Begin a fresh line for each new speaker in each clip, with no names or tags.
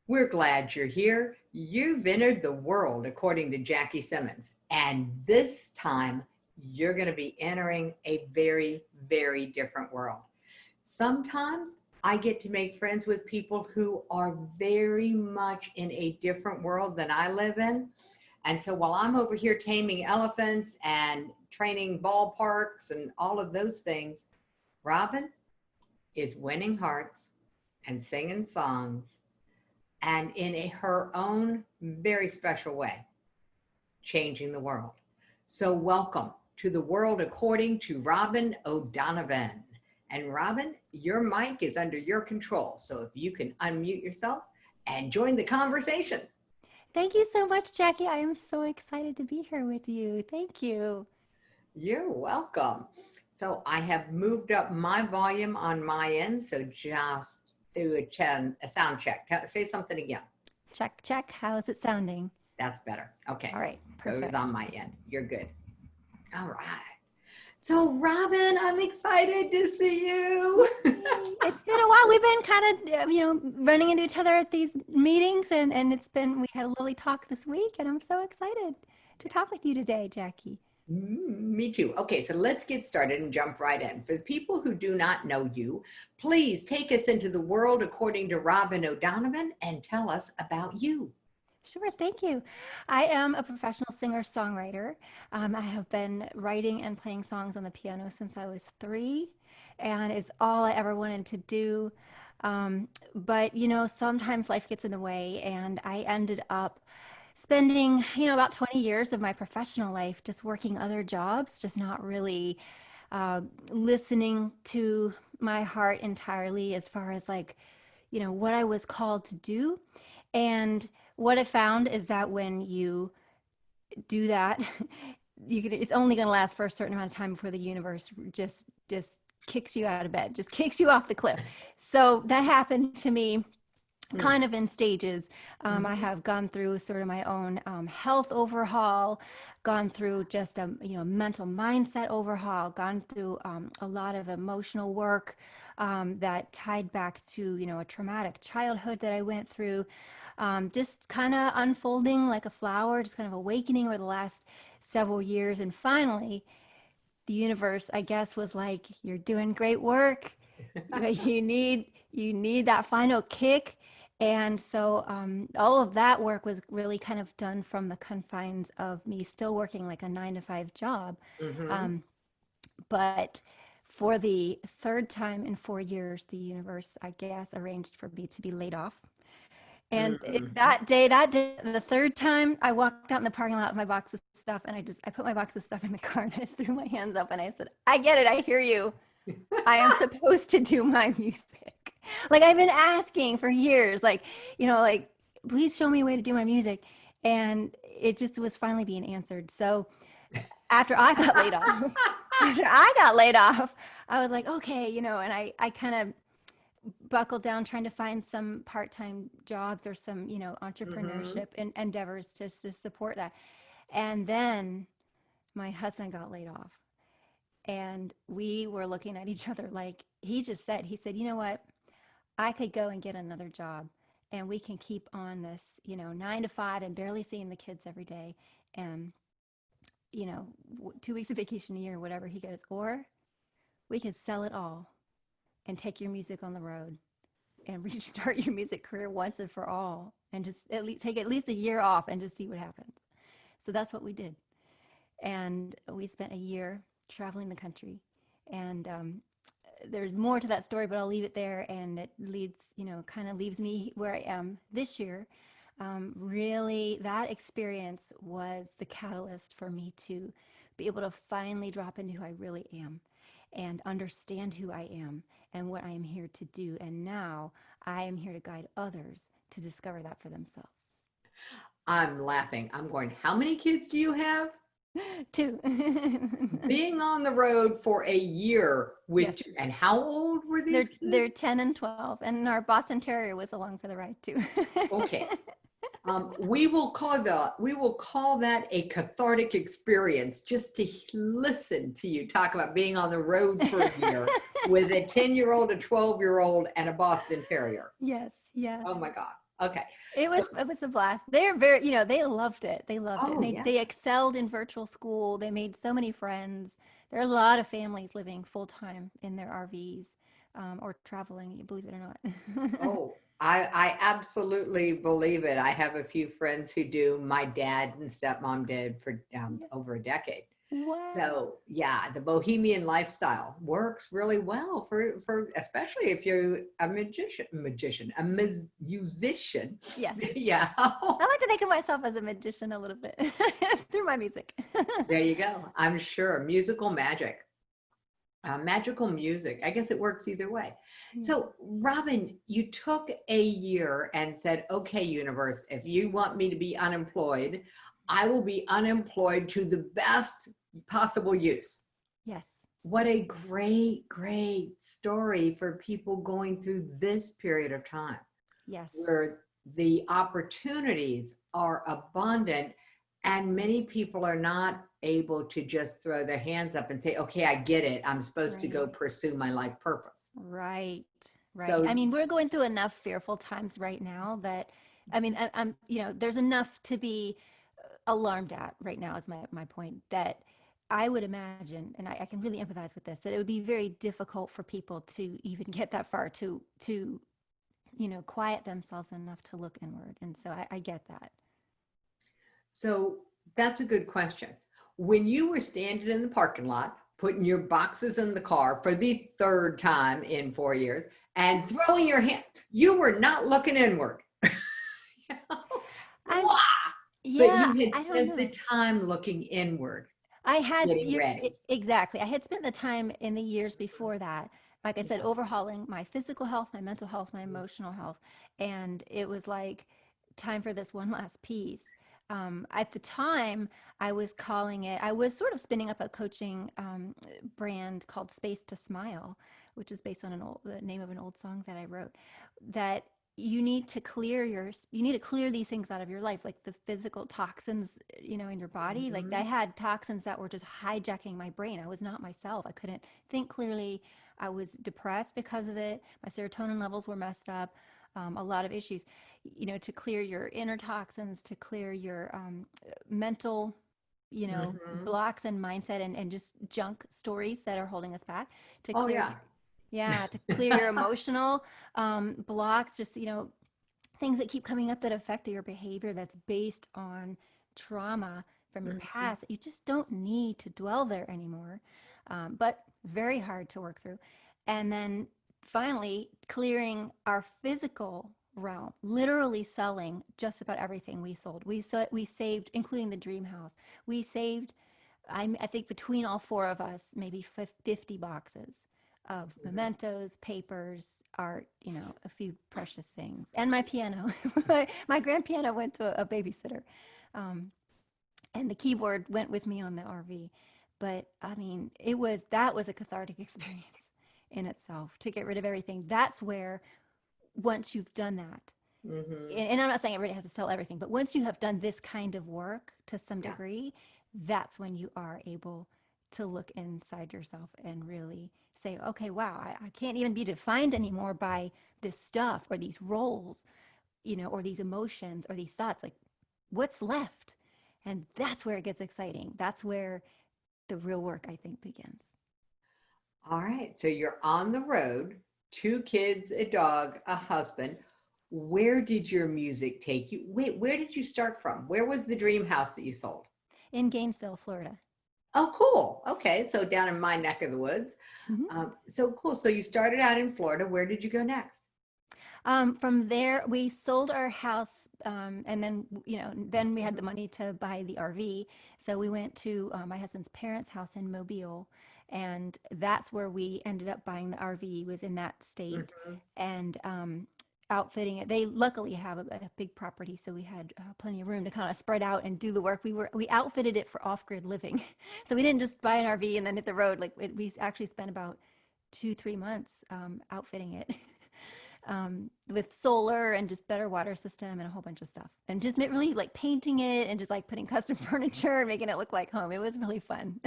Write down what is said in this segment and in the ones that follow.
We're glad you're here. You've entered the world according to Jackie Simmons. And this time, you're going to be entering a very, very different world. Sometimes I get to make friends with people who are very much in a different world than I live in. And so while I'm over here taming elephants and training ballparks and all of those things, Robin is winning hearts and singing songs and in her own very special way, changing the world. So welcome to the world according to Robin O'Donovan. And Robin, your mic is under your control. So if you can unmute yourself and join the conversation.
Thank you so much, Jackie. I am so excited to be here with you. Thank you.
You're welcome. So I have moved up my volume on my end. So just do a sound check. Say something again.
Check, check. How's it sounding?
That's better. Okay.
All right.
Perfect. So it was on my end. You're good. All right. So Robin, I'm excited to see you.
It's been a while. We've been kind of, running into each other at these meetings, and we had a lovely talk this week, and I'm so excited to talk with you today, Jackie.
Me too. Okay, so let's get started and jump right in. For the people who do not know you, please take us into the world according to Robin O'Donovan and tell us about you.
Sure, thank you. I am a professional singer-songwriter. I have been writing and playing songs on the piano since I was 3, and it's all I ever wanted to do. But, sometimes life gets in the way, and I ended up spending, about 20 years of my professional life just working other jobs, just not really listening to my heart entirely as far as what I was called to do. And what I found is that when you do that, it's only going to last for a certain amount of time before the universe just kicks you out of bed, just kicks you off the cliff. So that happened to me kind of in stages. I have gone through sort of my own health overhaul, gone through just a mental mindset overhaul, gone through a lot of emotional work that tied back to a traumatic childhood that I went through, just kind of unfolding like a flower, just kind of awakening over the last several years. And finally, the universe, I guess, was like, you're doing great work. You need that final kick. And so all of that work was really kind of done from the confines of me still working like a 9-to-5 job. But for the third time in 4 years, the universe, I guess, arranged for me to be laid off. And that day, the third time, I walked out in the parking lot with my box of stuff, and I put my box of stuff in the car, and I threw my hands up, and I said, I get it, I hear you. I am supposed to do my music. Like I've been asking for years, please show me a way to do my music. And it just was finally being answered. So after I got laid off, I was like, okay, and I kind of buckled down trying to find some part-time jobs or some, entrepreneurship endeavors to support that. And then my husband got laid off. And we were looking at each other like he said, you know what? I could go and get another job and we can keep on this, 9 to 5 and barely seeing the kids every day. And, 2 weeks of vacation a year, whatever. He goes, or we can sell it all and take your music on the road and restart your music career once and for all. And just take at least a year off and just see what happens. So that's what we did. And we spent a year traveling the country, and there's more to that story, but I'll leave it there. And it kind of leaves me where I am this year. Really, that experience was the catalyst for me to be able to finally drop into who I really am and understand who I am and what I am here to do. And now I am here to guide others to discover that for themselves.
I'm laughing. I'm going, how many kids do you have?
2.
Being on the road for a year with,
yes.
And how old were these kids?
They're 10 and 12, and our Boston Terrier was along for the ride too.
Okay. We will call that a cathartic experience, just to listen to you talk about being on the road for a year with a 10-year-old, a 12-year-old, and a Boston Terrier.
Yes.
Oh my God. Okay.
It
So,
was a blast. They're very, they loved it. They loved it. And
oh,
they
yeah.
they excelled in virtual school. They made so many friends. There are a lot of families living full time in their RVs, or traveling, you believe it or not.
Oh, I absolutely believe it. I have a few friends who do. My dad and stepmom did for over a decade.
Wow.
So yeah, the Bohemian lifestyle works really well for especially if you're a musician.
Yes.
Yeah.
I like to think of myself as a magician a little bit through my music.
There you go. I'm sure musical magic. Magical music. I guess it works either way.
Yeah.
So, Robin, you took a year and said, okay, universe, if you want me to be unemployed, I will be unemployed to the best possible use.
Yes.
What a great, great story for people going through this period of time
Yes.
where the opportunities are abundant and many people are not able to just throw their hands up and say, okay, I get it. I'm supposed to
Right.
go pursue my life purpose.
Right. Right. I
So,
mean, we're going through enough fearful times right now that, I mean, I'm, there's enough to be alarmed at right now, is my point, that I would imagine, and I can really empathize with this, that it would be very difficult for people to even get that far to quiet themselves enough to look inward. And so I get that.
so that's a good question. When you were standing in the parking lot, putting your boxes in the car for the third time in 4 years and throwing your hand, you were not looking inward.
I'm,
Wow. But
yeah,
you had
I don't
spent the
know.
time looking inward,
I had
getting ready.
exactly. I had spent the time in the years before that, like I said,
Yeah.
overhauling my physical health, my mental health, my emotional health, and it was like time for this one last piece. At the time, I was calling it. I was sort of spinning up a coaching brand called Space to Smile, which is based on the name of an old song that I wrote. That you need to clear these things out of your life, like the physical toxins, in your body. Like I
Mhm.
had toxins that were just hijacking my brain. I was not myself. I couldn't think clearly. I was depressed because of it. My serotonin levels were messed up. A lot of issues, to clear your inner toxins, to clear your mental,
Mhm.
blocks and mindset, and just junk stories that are holding us back, to
Oh,
clear,
yeah.
yeah, to clear your emotional blocks, just, things that keep coming up that affect your behavior, that's based on trauma from your
Mhm.
past. You just don't need to dwell there anymore, but very hard to work through. And then finally, clearing our physical realm, literally selling just about everything we sold. We saved, including the dream house. We saved, I think between all four of us, maybe 50 boxes of
Mhm.
mementos, papers, art, a few precious things, and my piano. my grand piano went to a babysitter, um, and the keyboard went with me on the RV. But I mean, that was a cathartic experience in itself, to get rid of everything. That's where, once you've done that,
Mhm.
and I'm not saying everybody has to sell everything, but once you have done this kind of work to some
Yeah.
degree, that's when you are able to look inside yourself and really say, okay, wow, I can't even be defined anymore by this stuff or these roles, or these emotions or these thoughts. Like, what's left? And that's where it gets exciting. That's where the real work, I think, begins.
All right. So you're on the road, two kids, a dog, a husband. Where did your music take you? Wait, where did you start from? Where was the dream house that you sold?
In Gainesville, Florida.
Oh, cool. Okay. So down in my neck of the woods.
Mhm.
So cool. So you started out in Florida. Where did you go next?
From there, we sold our house, and then we had the money to buy the RV. So we went to my husband's parents' house in Mobile, and that's where we ended up buying the RV. Was in that state,
Mhm.
and outfitting it. They luckily have a big property, so we had plenty of room to kind of spread out and do the work. We outfitted it for off-grid living, so we didn't just buy an RV and then hit the road. We actually spent about 2-3 months outfitting it. With solar and just better water system and a whole bunch of stuff, and just really like painting it and just like putting custom furniture and making it look like home. It was really fun.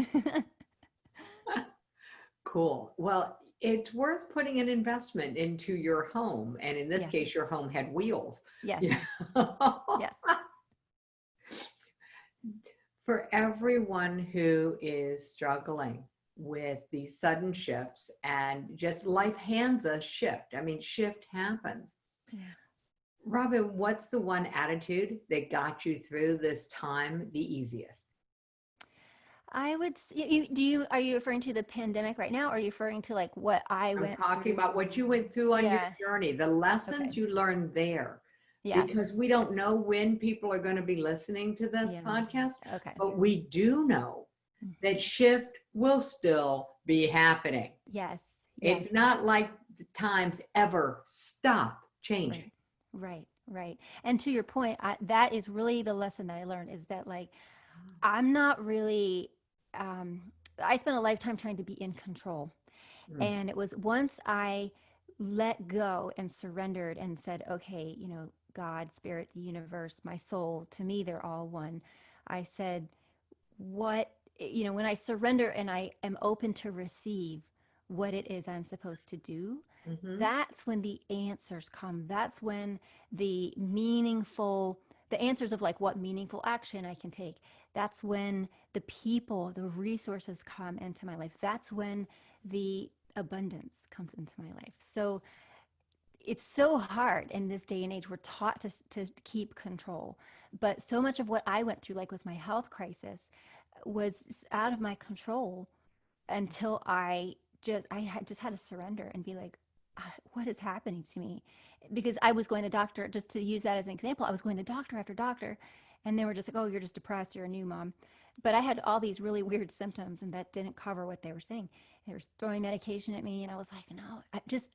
Cool. Well, it's worth putting an investment into your home. And in this
Yes.
case, your home had wheels.
Yes.
Yeah.
Yes.
For everyone who is struggling with these sudden shifts and just life hands us shift. I mean, shift happens.
Yeah.
Robin, what's the one attitude that got you through this time the easiest?
I would, are you referring to the pandemic right now? Or are you referring to like what I
I'm
went
talking
through?
about what you went through on your
Yeah.
journey, the lessons
Okay.
you learned there.
Yes.
Because we don't know when people are going to be listening to this
Yeah.
podcast,
Okay.
but we do know that
Mhm.
shift will still be happening.
Yes. Yes.
It's not like the times ever stop changing.
Right. Right. And to your point, that is really the lesson that I learned is that like, I'm not really, um, I spent a lifetime trying to be in control.
Mm.
And it was once I let go and surrendered and said, okay, God, spirit, the universe, my soul, to me, they're all one. I said, when I surrender and I am open to receive what it is I'm supposed to do,
Mm-hmm.
that's when the answers come. That's when the answers of like what meaningful action I can take. That's when the people, the resources come into my life. That's when the abundance comes into my life. So it's so hard in this day and age. We're taught to keep control. But so much of what I went through, like with my health crisis, was out of my control until I had to surrender and be like, what is happening to me? Because I was going to doctor, just to use that as an example, I was going to doctor after doctor, and they were just like, oh, you're just depressed, you're a new mom. But I had all these really weird symptoms, and that didn't cover what they were saying. They were throwing medication at me, and I was like, no,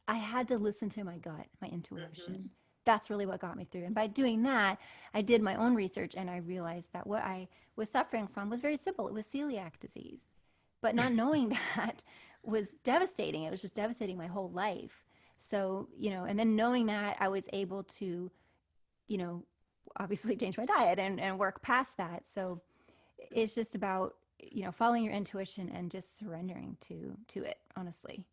I had to listen to my gut, my intuition.
Mm-hmm.
That's really what got me through. And by doing that, I did my own research, and I realized that what I was suffering from was very simple. It was celiac disease. But not knowing that was devastating. It was just devastating my whole life. So, and then knowing that, I was able to, you know, obviously change my diet and work past that. So it's just about, following your intuition and just surrendering to it, honestly.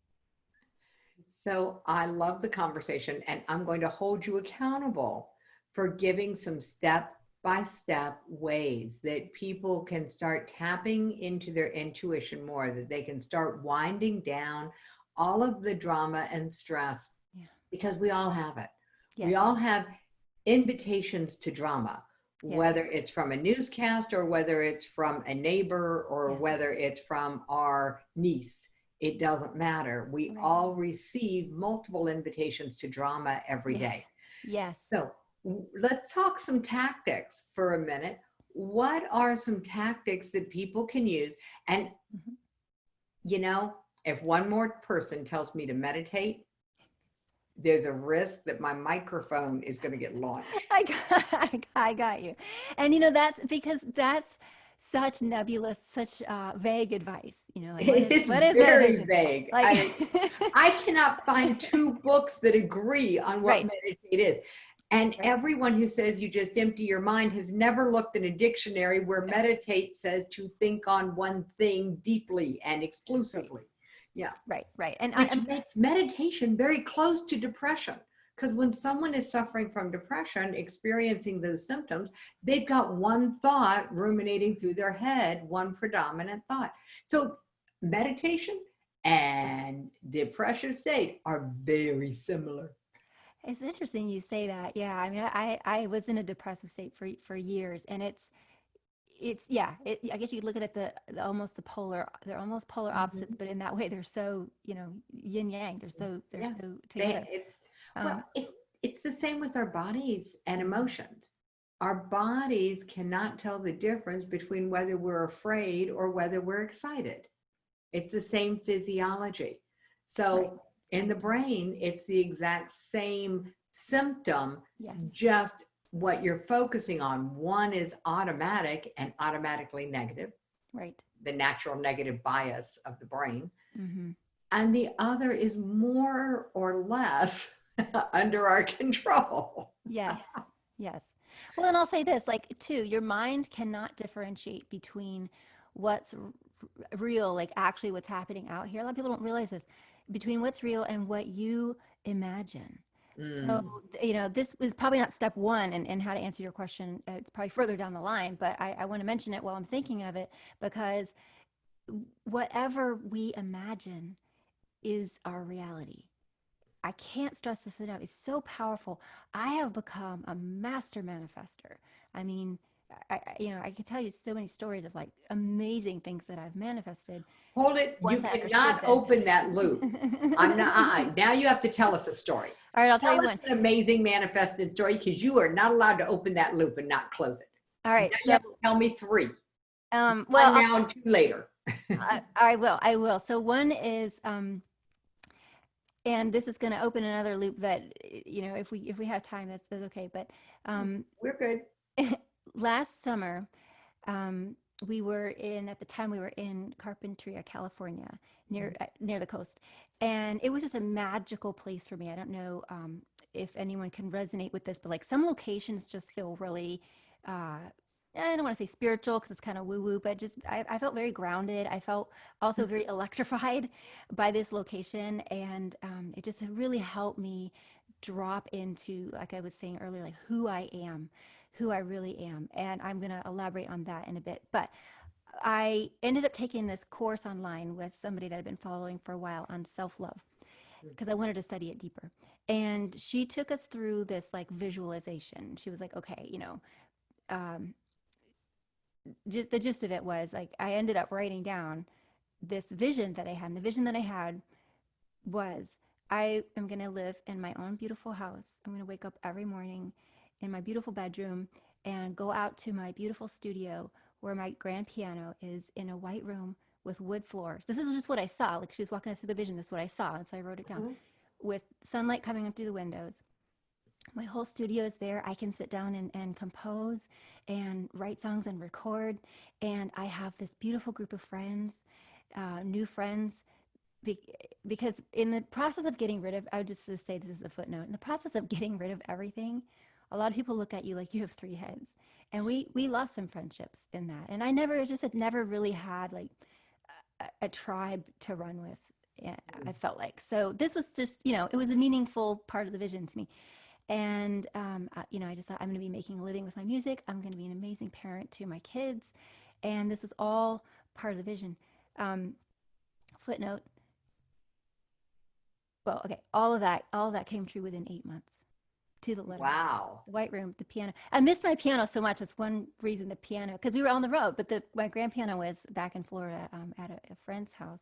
So I love the conversation, and I'm going to hold you accountable for giving some step-by-step ways that people can start tapping into their intuition more, that they can start winding down all of the drama and stress,
Yeah.
because we all have it.
Yes.
We all have invitations to drama,
Yes.
whether it's from a newscast or whether it's from a neighbor or
Yes.
whether it's from our niece. It doesn't matter. We
Right.
all receive multiple invitations to drama every day.
Yes.
So let's talk some tactics for a minute. What are some tactics that people can use? And, if one more person tells me to meditate, there's a risk that my microphone is going to get launched.
I got you. And that's because that's such nebulous, such vague advice. Like
It's
what is
very
meditation?
vague.
Like,
I cannot find two books that agree on what
Right.
meditate is. And
Right.
everyone who says you just empty your mind has never looked in a dictionary where meditate says to think on one thing deeply and exclusively. Yeah.
Right. And
which makes meditation very close to depression. Because when someone is suffering from depression, experiencing those symptoms, they've got one thought ruminating through their head, one predominant thought. So meditation and depression state are very similar.
it's interesting you say that. Yeah. I mean, I was in a depressive state for years, and I guess you could look at it they're almost polar opposites, but in that way they're so, yin yang. They're so together.
It's the same with our bodies and emotions. Our bodies cannot tell the difference between whether we're afraid or whether we're excited. It's the same physiology. So in the brain, it's the exact same symptom,
Yes.
just what you're focusing on. One is automatic and automatically negative,
Right.
the natural negative bias of the brain.
Mm-hmm.
And the other is more or less under our control.
Yes. Yes. Well, and I'll say this, like, too, your mind cannot differentiate between what's real, like actually what's happening out here. A lot of people don't realize this, between what's real and what you imagine. So, this is probably not step one in how to answer your question. It's probably further down the line, but I want to mention it while I'm thinking of it, because whatever we imagine is our reality. I can't stress this enough. It's so powerful. I have become a master manifester. I mean, I could tell you so many stories of like amazing things that I've manifested.
Hold it. You cannot open that loop. I'm not. Now you have to tell us a story.
All right, I'll tell you one.
An amazing manifested story, because you are not allowed to open that loop and not close it.
All right.
Now you have to tell me 3.
Well,
now and 2 later.
I will. So one is, and this is going to open another loop that, if we have time, that's okay. But
we're good.
Last summer, we were in Carpinteria, California, near the coast, and it was just a magical place for me. I don't know if anyone can resonate with this, but like some locations just feel really, I don't want to say spiritual because it's kind of woo-woo, but just I felt very grounded. I felt also very electrified by this location, and it just really helped me drop into, like I was saying earlier, like who I am, who I really am. And I'm going to elaborate on that in a bit. But I ended up taking this course online with somebody that I've been following for a while on self-love, because I wanted to study it deeper. And she took us through this like visualization. She was like, okay, just the gist of it was like, I ended up writing down this vision that I had. And the vision that I had was, I am going to live in my own beautiful house. I'm going to wake up every morning in my beautiful bedroom and go out to my beautiful studio where my grand piano is in a white room with wood floors. This is just what I saw. Like, she was walking us through the vision. This is what I saw. And so I wrote it down with sunlight coming in through the windows. My whole studio is there. I can sit down and compose and write songs and record. And I have this beautiful group of friends, new friends, because in the process of getting rid of, I would just say this is a footnote, in the process of getting rid of everything, a lot of people look at you like you have 3 heads. And we lost some friendships in that. And I had never really had like a tribe to run with, I felt like. So this was just, it was a meaningful part of the vision to me. And, I just thought, I'm going to be making a living with my music. I'm going to be an amazing parent to my kids. And this was all part of the vision. Footnote. Well, okay. All of that came true within 8 months, to the letter.
Wow.
The white room, the piano. I missed my piano so much. That's one reason, the piano, because we were on the road, but my grand piano was back in Florida at a friend's house.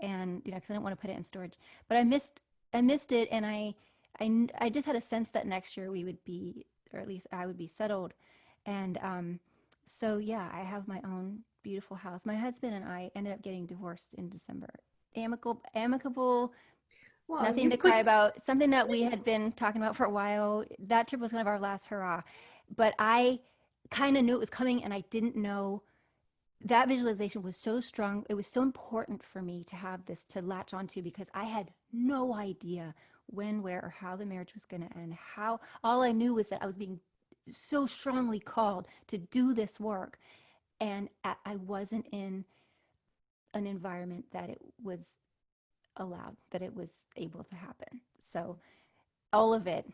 And, because I didn't want to put it in storage, but I missed it. And I just had a sense that next year we would be, or at least I would be settled. And so, yeah, I have my own beautiful house. My husband and I ended up getting divorced in December. Amicable, well, nothing to cry about, something that we had been talking about for a while. That trip was kind of our last hurrah. But I kind of knew it was coming, and I didn't know. That visualization was so strong. It was so important for me to have this to latch onto, because I had no idea when, where, or how the marriage was going to end. All I knew was that I was being so strongly called to do this work, and I wasn't in an environment that it was allowed, that it was able to happen. So all of it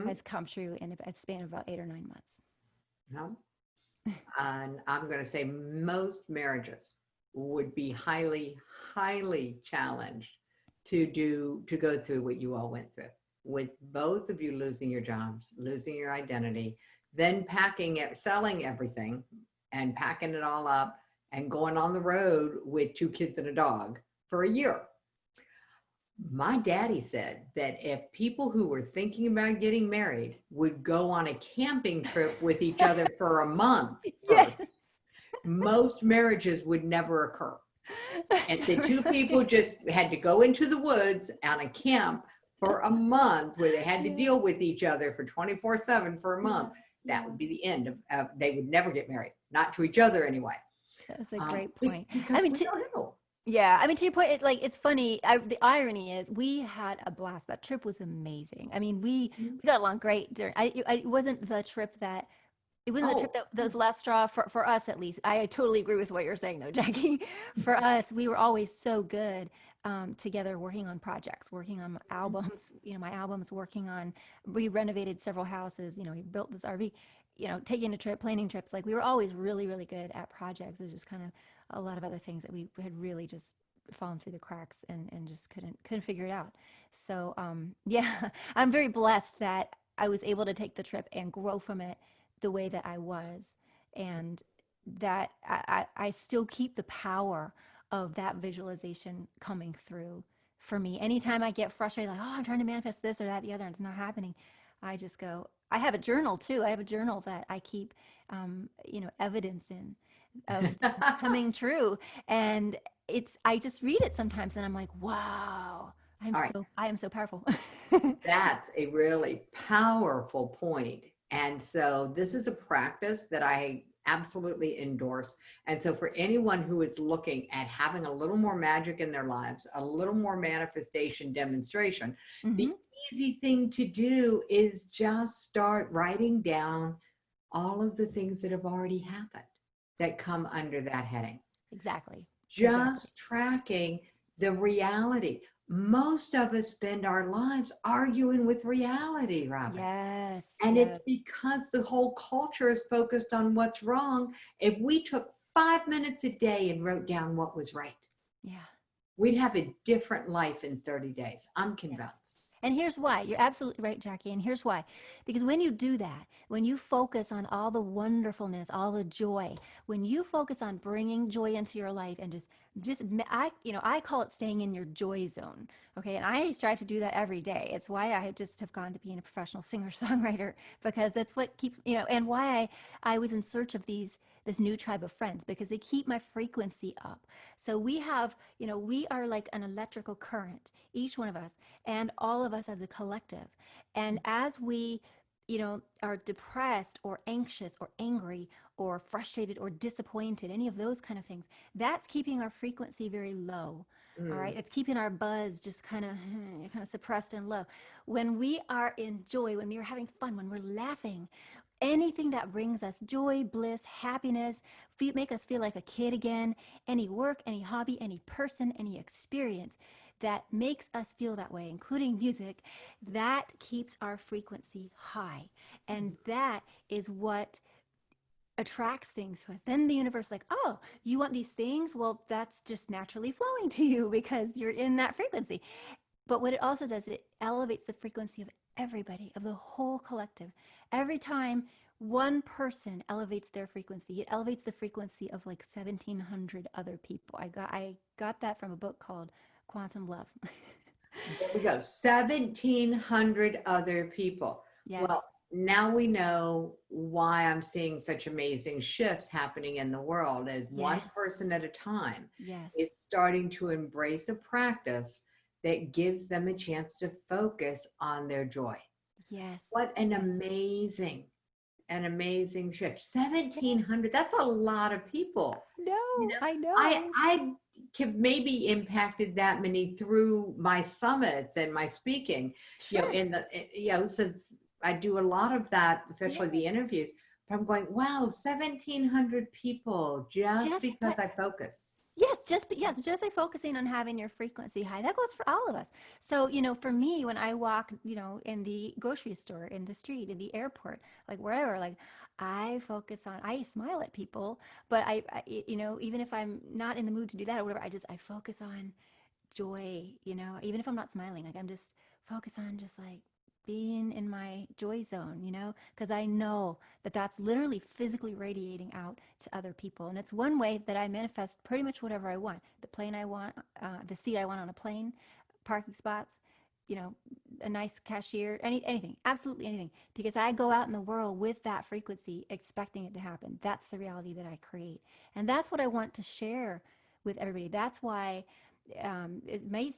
has come true in a span of about 8 or 9 months.
No. And I'm going to say most marriages would be highly, highly challenged to go through what you all went through, with both of you losing your jobs, losing your identity, then packing it, selling everything and packing it all up and going on the road with 2 kids and a dog for a year. My daddy said that if people who were thinking about getting married would go on a camping trip with each other for a month first, yes, most marriages would never occur. And the 2 people just had to go into the woods on a camp for a month, where they had to deal with each other for 24/7 for a month. That would be the end of they would never get married, not to each other anyway.
That's a great point.
I mean, don't know.
Yeah, I mean, to your point, it's funny. The irony is, we had a blast. That trip was amazing. I mean, we got along great. It wasn't the trip that It wasn't the trip
Oh,
that was the last straw for us, at least. I totally agree with what you're saying, though, Jackie. For us, we were always so good together, working on projects, working on albums. You know, my albums, working on. We renovated several houses. You know, we built this RV. You know, taking a trip, planning trips. Like we were always really, really good at projects. It was just kind of a lot of other things that we had really just fallen through the cracks and just couldn't figure it out. So yeah, I'm very blessed that I was able to take the trip and grow from it the way that I was, and that I still keep the power of that visualization coming through for me. Anytime I get frustrated, like, oh, I'm trying to manifest this or that, the other, and it's not happening, I just go, I have a journal too. I have a journal that I keep, evidence in of coming true. And I just read it sometimes and I'm like, wow,
all right.
I am so powerful.
That's a really powerful point. And so this is a practice that I absolutely endorse. And so for anyone who is looking at having a little more magic in their lives, a little more manifestation demonstration, the
Hmm.
easy thing to do is just start writing down all of the things that have already happened that come under that heading.
Exactly. Exactly.
Just tracking the reality. Most of us spend our lives arguing with reality, Robin.
Yes.
And it's
Yes.
because the whole culture is focused on what's wrong. If we took 5 minutes a day and wrote down what was right,
Yeah.
we'd have a different life in 30 days. I'm
Yes.
convinced.
And here's why. You're absolutely right, Jackie. And here's why. Because when you do that, when you focus on all the wonderfulness, all the joy, when you focus on bringing joy into your life and I call it staying in your joy zone. Okay. And I strive to do that every day. It's why I just have gone to being a professional singer-songwriter, because that's what keeps, and why I was in search of this new tribe of friends, because they keep my frequency up. So we are like an electrical current, each one of us, and all of us as a collective. And as we, are depressed or anxious or angry or frustrated or disappointed, any of those kind of things, that's keeping our frequency very low. All
Mm.
right. It's keeping our buzz just kind of suppressed and low. When we are in joy, when we are having fun, when we're laughing, anything that brings us joy, bliss, happiness, make us feel like a kid again, any work, any hobby, any person, any experience that makes us feel that way, including music, that keeps our frequency high. And that is what attracts things to us. Then the universe is like, oh, you want these things? Well, that's just naturally flowing to you because you're in that frequency. But what it also does, it elevates the frequency of everybody, of the whole collective. Every time one person elevates their frequency, it elevates the frequency of like 1,700 other people. I got that from a book called Quantum Love.
There we go. 1,700 other people.
Yes.
Well, now we know why I'm seeing such amazing shifts happening in the world, as one
Yes.
person at a time is
Yes.
starting to embrace a practice that gives them a chance to focus on their joy.
Yes.
What
Yes.
an amazing shift. 1,700, that's a lot of people. You know,
I know.
I have maybe impacted that many through my summits and my speaking,
Sure.
since I do a lot of that, especially
Yeah.
the interviews. But I'm going, wow, 1,700 people just
Just
because
but
I focus.
just by focusing on having your frequency high. That goes for all of us. So, for me, when I walk, in the grocery store, in the street, in the airport, like wherever, like I smile at people, but even if I'm not in the mood to do that or whatever, I focus on joy, even if I'm not smiling, like I'm just focus on just like being in my joy zone, because I know that that's literally physically radiating out to other people. And it's one way that I manifest pretty much whatever I want: the plane I want, the seat I want on a plane, parking spots, you know, a nice cashier, anything, absolutely anything, because I go out in the world with that frequency, expecting it to happen. That's the reality that I create. And that's what I want to share with everybody. That's why it may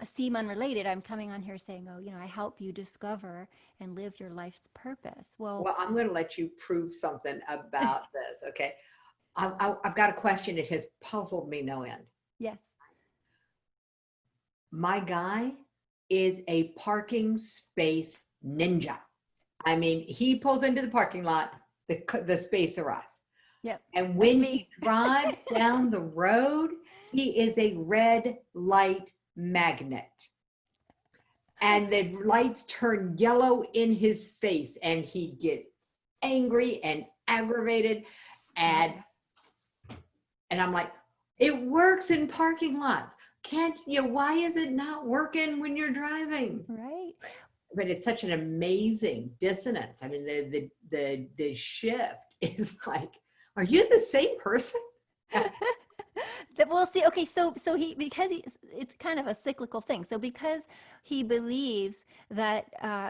seem unrelated. I'm coming on here saying, oh, I help you discover and live your life's purpose. Well,
Well, I'm going to let you prove something about this. Okay. I've got a question. It has puzzled me no end.
yes.
My guy is a parking space ninja. I mean, he pulls into the parking lot. the space arrives.
Yep.
And when he drives down the road, he is a red light magnet. And the lights turn yellow in his face, and he gets angry and aggravated. And I'm like, it works in parking lots. Can't you? Why is it not working when you're driving?
Right.
But it's such an amazing dissonance. I mean, the shift is like, are you the same person?
Well, see, okay, so it's kind of a cyclical thing. So because he believes that,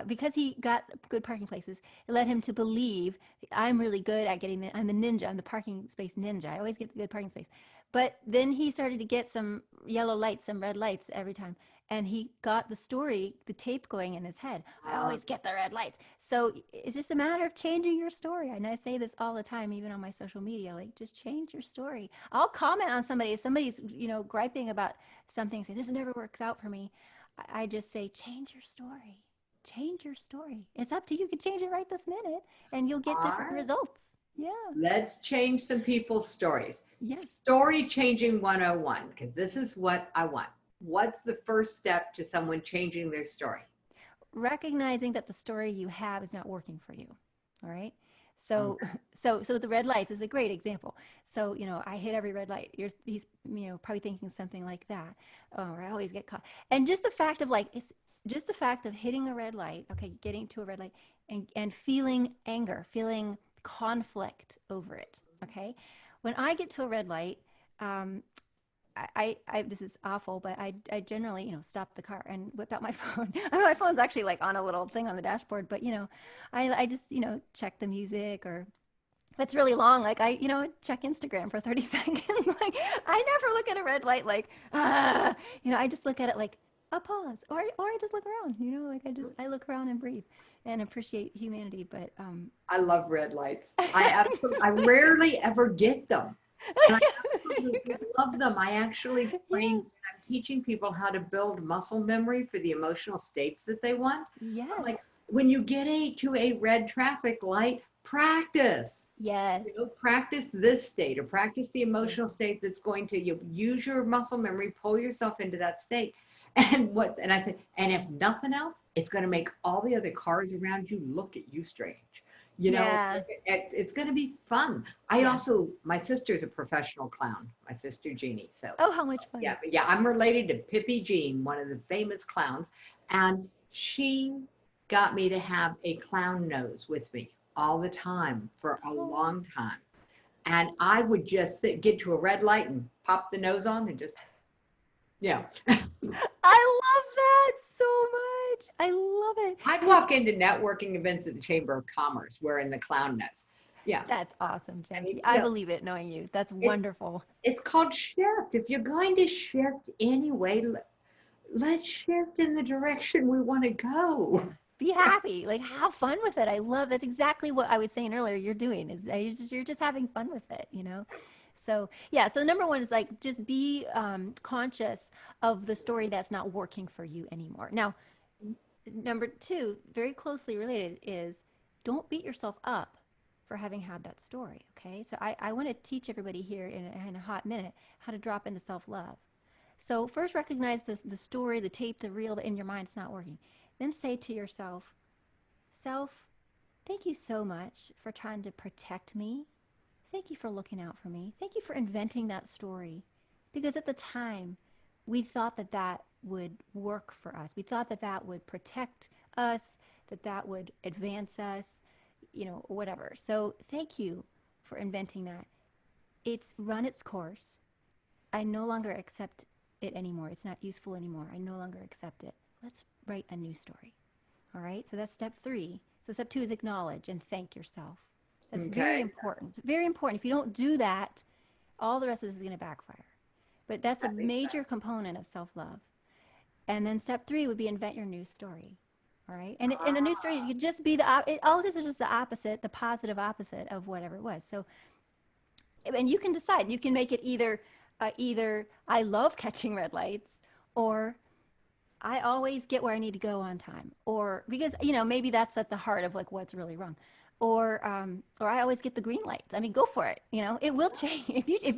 because he got good parking places, it led him to believe I'm really good at getting I'm the ninja, I'm the parking space ninja. I always get the good parking space. But then he started to get some yellow lights, some red lights every time. And he got the story, the tape going in his head. I always get the red lights. So it's just a matter of changing your story. And I say this all the time, even on my social media, like just change your story. I'll comment on somebody. If somebody's, griping about something, saying this never works out for me, I just say, change your story. Change your story. It's up to you. You can change it right this minute and you'll get different results. Yeah.
Let's change some people's stories.
Yes.
Story changing 101, because this is what I want. What's the first step to someone changing their story?
Recognizing that the story you have is not working for you. All right. So the red lights is a great example. So, I hit every red light. He's, probably thinking something like that. Oh, I always get caught. And just the fact of it's just the fact of hitting a red light, okay, getting to a red light and feeling anger, feeling conflict over it. Okay. When I get to a red light, I this is awful, but I generally, stop the car and whip out my phone. My phone's actually like on a little thing on the dashboard, but I just, check the music, or if it's really long, like I, check Instagram for 30 seconds. Like I never look at a red light like, I just look at it like a pause, or I just look around, like I look around and breathe and appreciate humanity. But
I love red lights. I rarely ever get them. And I absolutely love them. I actually I'm teaching people how to build muscle memory for the emotional states that they want.
Yes.
Like when you get to a red traffic light, practice.
Yes.
Practice this state, or practice the emotional state that's going to use your muscle memory, pull yourself into that state. And I said, and if nothing else, it's going to make all the other cars around you look at you strange. It's going to be fun. My sister's a professional clown, my sister Jeannie. So
how much fun.
Yeah, I'm related to Pippi Jean, one of the famous clowns. And she got me to have a clown nose with me all the time for a long time. And I would just get to a red light and pop the nose on and just,
I love that so much. I love it.
I'd walk into networking events at the Chamber of Commerce wearing the clown nose. Yeah.
That's awesome, Jackie. I believe it, knowing you. That's wonderful.
It's called shift. If you're going to shift anyway, let's shift in the direction we want to go.
Be happy. Like, have fun with it. I love that's exactly what I was saying earlier. You're doing you're just having fun with it, So so number one is like, just be conscious of the story that's not working for you anymore. Now, number two, very closely related, is don't beat yourself up for having had that story. Okay. So I want to teach everybody here in a hot minute how to drop into self-love. So first recognize the story, the tape, the reel in your mind, it's not working. Then say to yourself, thank you so much for trying to protect me. Thank you for looking out for me. Thank you for inventing that story. Because at the time, we thought that would work for us. We thought that would protect us, that would advance us, whatever. So thank you for inventing that. It's run its course. I no longer accept it anymore. It's not useful anymore. I no longer accept it. Let's write a new story. All right? So that's step 3. So step 2 is acknowledge and thank yourself. That's very important. It's very important. If you don't do that, all the rest of this is going to backfire. But that's a major component of self-love. And then step 3 would be invent your new story. All right? And a new story could just be all of this is just the opposite, the positive opposite of whatever it was. So, and you can decide. You can make it either I love catching red lights, or I always get where I need to go on time, or because maybe that's at the heart of like what's really wrong, or I always get the green lights. I mean, go for it. You know, it will change. If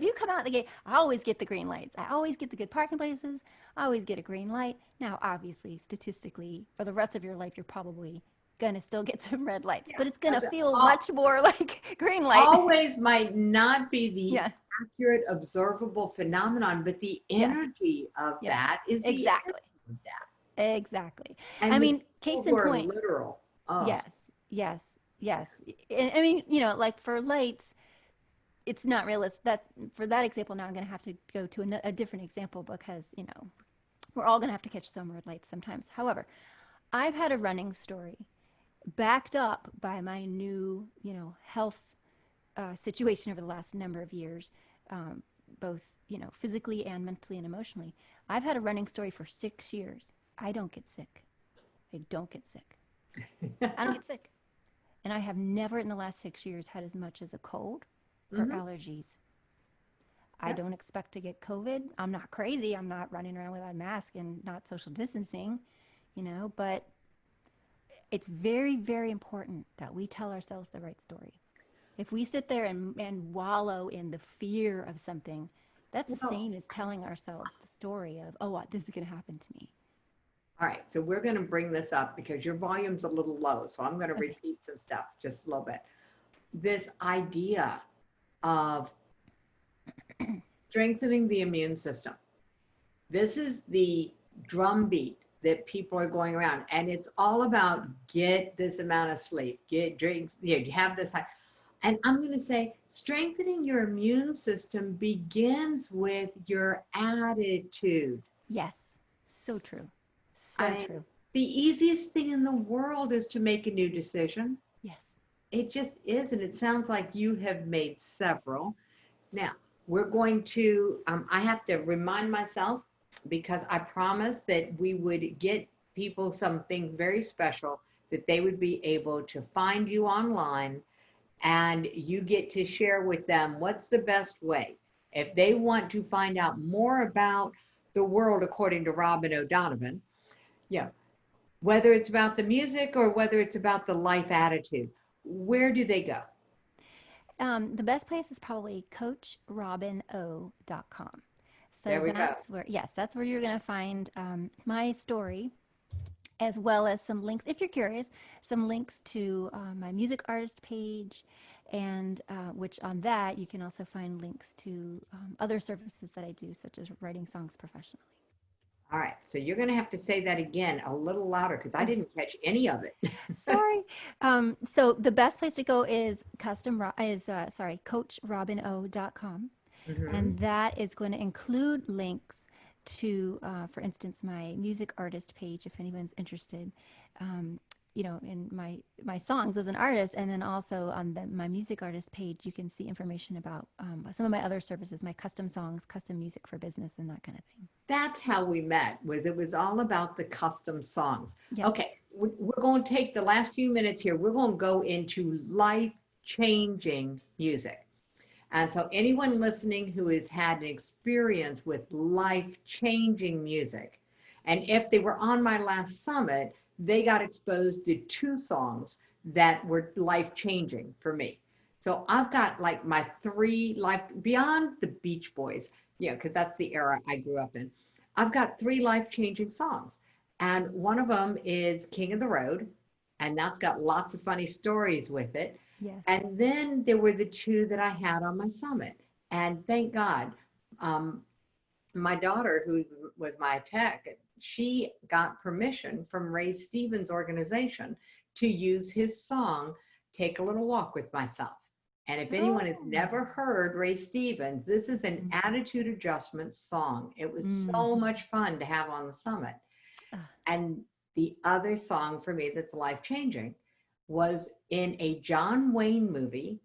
you come out the gate, I always get the green lights. I always get the good parking places. I always get a green light. Now, obviously, statistically, for the rest of your life, you're probably gonna still get some red lights,
Yeah.
but it's gonna
But
feel much more like green light.
always might not be the
Yeah,
accurate observable phenomenon, but the
yeah,
energy of
yeah.
that is the
Exactly.
energy of that.
Exactly. I
And the
mean, case
people
in
who are
point.
literal. Oh,
Yes, yes, yes. And I mean, you know, like for lights, it's not realistic. That for that example, now I'm going to have to go to a different example because you know we're all going to have to catch some red lights sometimes. However, I've had a running story backed up by my new, you know, health situation over the last number of years, um, both you know physically and mentally and emotionally. I've had a running story for 6 years. I don't get sick. I don't get sick. I don't get sick. And I have never in the last 6 years had as much as a cold or
hmm
allergies. I
yeah.
don't expect to get COVID. I'm not crazy. I'm not running around without a mask and not social distancing, you know, but it's very, very important that we tell ourselves the right story. If we sit there and wallow in the fear of something, that's the
Well,
same as telling ourselves the story of, oh, this is going to happen to me.
all right. So we're going to bring this up because your volume's a little low. So I'm going to
Okay.
repeat some stuff just a little bit. This idea of strengthening the immune system. This is the drumbeat that people are going around, and it's all about get this amount of sleep, drink, you know, have this high. And I'm going to say strengthening your immune system begins with your attitude.
Yes. So true. So
I
true.
The easiest thing in the world is to make a new decision.
Yes.
It just is, and it sounds like you have made several. Now, we're going to, I have to remind myself because I promised that we would get people something very special that they would be able to find you online and you get to share with them what's the best way. If they want to find out more about the world according to Robin O'Donovan, yeah, whether it's about the music or whether it's about the life attitude, where do they go?
The best place is probably coachrobino.com. So
There we go.
that's where, yes, that's where you're going to find my story, as well as some links, if you're curious, some links to my music artist page, and which on that you can also find links to other services that I do, such as writing songs professionally.
All right, so you're going to have to say that again a little louder because I
Okay.
didn't catch any of it.
Sorry. So the best place to go is coachrobino.com.
hmm
And that is going to include links to, for instance, my music artist page, if anyone's interested, you know, in my songs as an artist. And then also on my music artist page, you can see information about some of my other services, my custom songs, custom music for business, and that kind of thing.
That's how we met. It was all about the custom songs.
Yes.
Okay, we're going to take the last few minutes here. We're going to go into life-changing music. And so anyone listening who has had an experience with life-changing music, and if they were on my last summit, they got exposed to two songs that were life-changing for me. So I've got like my three life beyond the Beach Boys, yeah, because that's the era I grew up in. I've got three life-changing songs. And one of them is King of the Road, and that's got lots of funny stories with it.
Yes.
And then there were the two that I had on my summit. And thank God, um, my daughter, who was my tech, she got permission from Ray Stevens' organization to use his song, Take a Little Walk with Myself. And if anyone has
Oh.
never heard Ray Stevens, this is an attitude adjustment song. It was
Mm.
so much fun to have on the summit.
Ah,
And the other song for me that's life changing was in a John Wayne movie,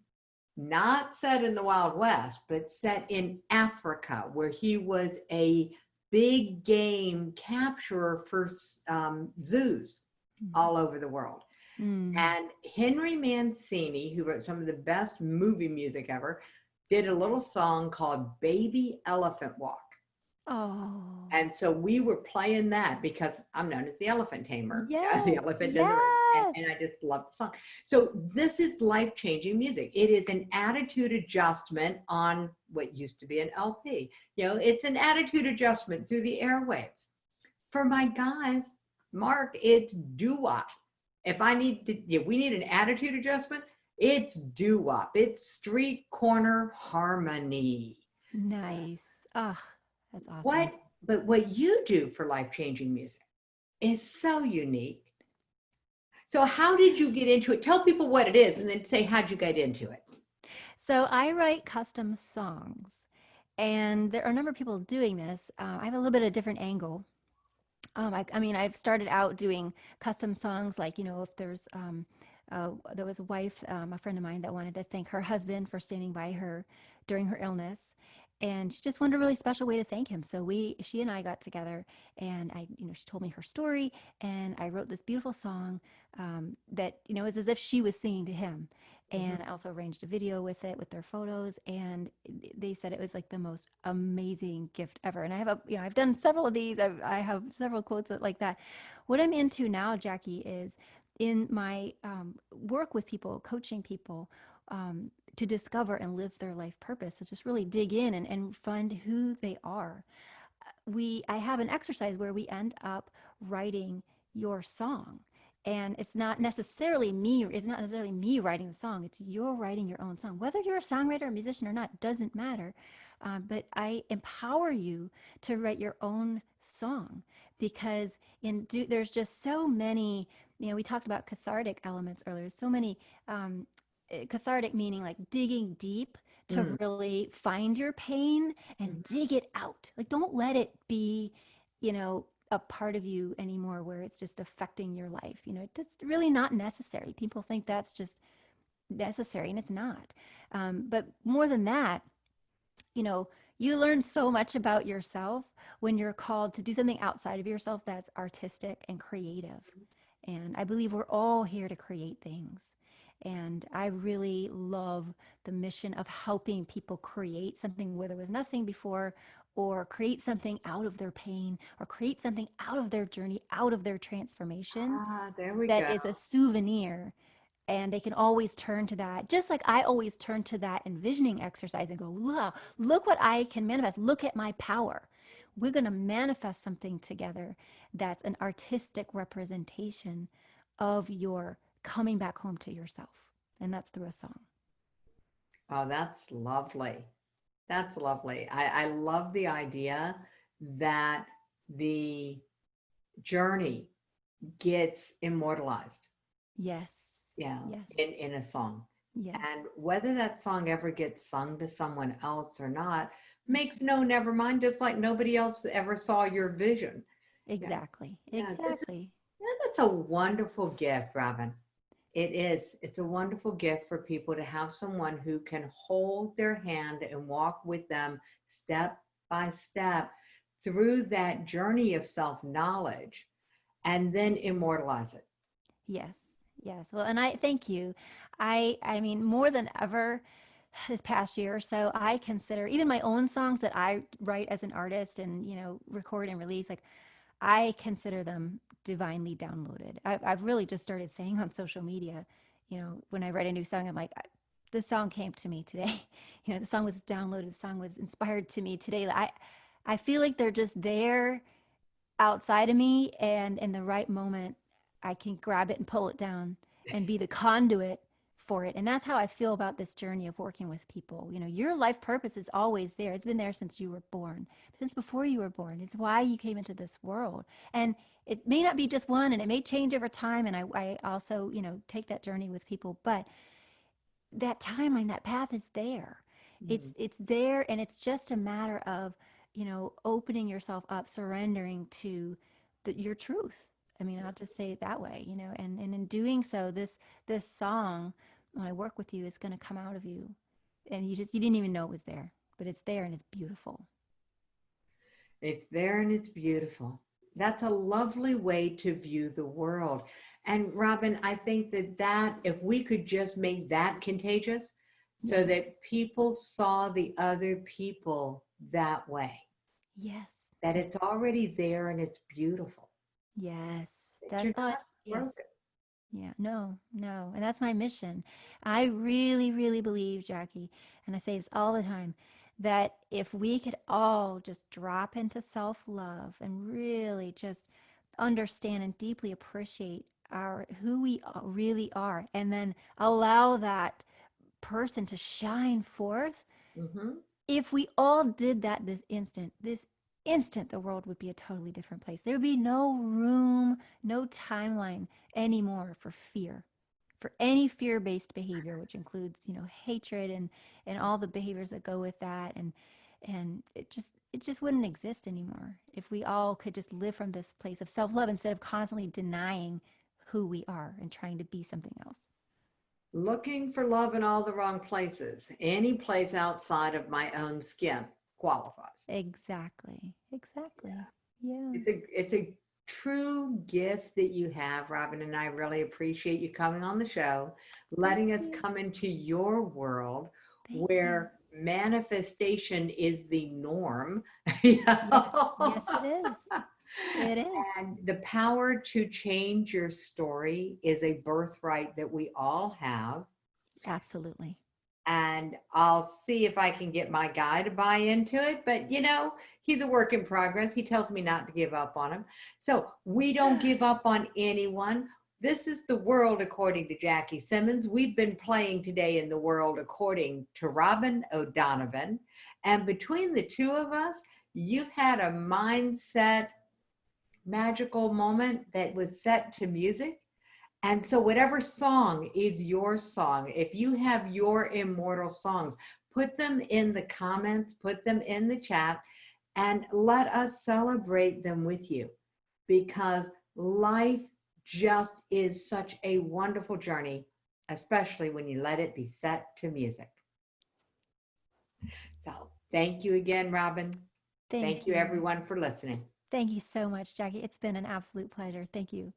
not set in the Wild West, but set in Africa, where he was a big game capturer for zoos
mm.
all over the world.
Mm.
And Henry Mancini, who wrote some of the best movie music ever, did a little song called Baby Elephant Walk.
Oh,
And so we were playing that because I'm known as the elephant tamer. The
yes,
elephant in the room. And
yes.
I just love the song. So this is life-changing music. It is an attitude adjustment on what used to be an LP. You know, it's an attitude adjustment through the airwaves. For my guys, Mark, it's doo-wop. If I need to, if we need an attitude adjustment, it's doo-wop. It's street corner harmony.
Nice. Oh, that's awesome.
What you do for life-changing music is so unique. So how did you get into it? Tell people what it is and then say how'd you get into it?
So I write custom songs, and there are a number of people doing this. I have a little bit of a different angle. I mean, I've started out doing custom songs, like, you know, if there was a wife, a friend of mine that wanted to thank her husband for standing by her during her illness. And she just wanted a really special way to thank him. So she and I got together, and she told me her story, and I wrote this beautiful song that, was as if she was singing to him. And I also arranged a video with it, with their photos, and they said it was like the most amazing gift ever. And I have I've done several of these. I have several quotes like that. What I'm into now, Jackie, is in my work with people, coaching people to discover and live their life purpose. So just really dig in and find who they are. I have an exercise where we end up writing your song. And it's not necessarily me writing the song. It's you're writing your own song. Whether you're a songwriter or musician or not, doesn't matter. But I empower you to write your own song, because there's just so many, we talked about cathartic elements earlier, so many cathartic, meaning like digging deep to really find your pain and dig it out. Like, don't let it be, a part of you anymore where it's just affecting your life. It's really not necessary. People think that's just necessary, and it's not. But more than that, you learn so much about yourself when you're called to do something outside of yourself that's artistic and creative. And I believe we're all here to create things. And I really love the mission of helping people create something where there was nothing before, or create something out of their pain, or create something out of their journey, out of their transformation,
There we
that
go.
is a souvenir. And they can always turn to that, just like I always turn to that envisioning exercise and go, look what I can manifest. Look at my power. We're going to manifest something together that's an artistic representation of your coming back home to yourself. And that's through a song.
Oh, that's lovely. That's lovely. I love the idea that the journey gets immortalized.
Yes.
Yeah,
Yes.
in a song.
Yes.
And whether that song ever gets sung to someone else or not makes never mind, just like nobody else ever saw your vision.
Exactly.
Yeah,
Exactly.
that's a wonderful gift, Robin. It is. It's a wonderful gift for people to have someone who can hold their hand and walk with them step by step through that journey of self-knowledge and then immortalize it.
Yes. Yes. Well, and I thank you. I mean, more than ever this past year or so, I consider even my own songs that I write as an artist and, record and release, like, I consider them divinely downloaded. I've really just started saying on social media, when I write a new song, I'm like, this song came to me today. The song was downloaded. The song was inspired to me today. I feel like they're just there outside of me, and in the right moment, I can grab it and pull it down and be the conduit for it. And that's how I feel about this journey of working with people. Your life purpose is always there. It's been there since you were born, since before you were born. It's why you came into this world. And it may not be just one, and it may change over time. And I also, take that journey with people, but that timeline, that path is there. It's there, and it's just a matter of, opening yourself up, surrendering to your truth. I mean, I'll just say it that way, and in doing so, this song, when I work with you, is going to come out of you, and you didn't even know it was there, but it's there, and it's beautiful.
It's there and it's beautiful. That's a lovely way to view the world. And Robin, I think that if we could just make that contagious, so
Yes.
that people saw the other people that way.
Yes.
that it's already there and it's beautiful.
Yes.
That
That's
you're
all.
not
Yes.
broken.
Yeah, no, no. And that's my mission. I really, really believe, Jackie, and I say this all the time, that if we could all just drop into self love and really just understand and deeply appreciate our who we really are, and then allow that person to shine forth,
Hmm.
if we all did that this instant, the world would be a totally different place. There would be no room, no timeline anymore for fear, for any fear-based behavior, which includes, hatred and all the behaviors that go with that. And it just wouldn't exist anymore if we all could just live from this place of self-love instead of constantly denying who we are and trying to be something else.
Looking for love in all the wrong places. Any place outside of my own skin qualifies.
Exactly. Exactly.
Yeah.
Yeah.
It's a true gift that you have, Robin, and I really appreciate you coming on the show,
Thank
letting us
you.
come into your world
Thank you.
where manifestation is the norm. You
Yes,
know?
yes, it is. It is.
And the power to change your story is a birthright that we all have.
Absolutely.
And I'll see if I can get my guy to buy into it. But he's a work in progress. He tells me not to give up on him. So we don't give up on anyone. This is the world according to Jackie Simmons. We've been playing today in the world according to Robin O'Donovan. And between the two of us, you've had a mindset magical moment that was set to music. And so, whatever song is your song, if you have your immortal songs, put them in the comments, put them in the chat, and let us celebrate them with you, because life just is such a wonderful journey, especially when you let it be set to music. So, thank you again, Robin.
Thank
Thank you,
you.
everyone, for listening.
Thank you so much, Jackie. It's been an absolute pleasure. Thank you.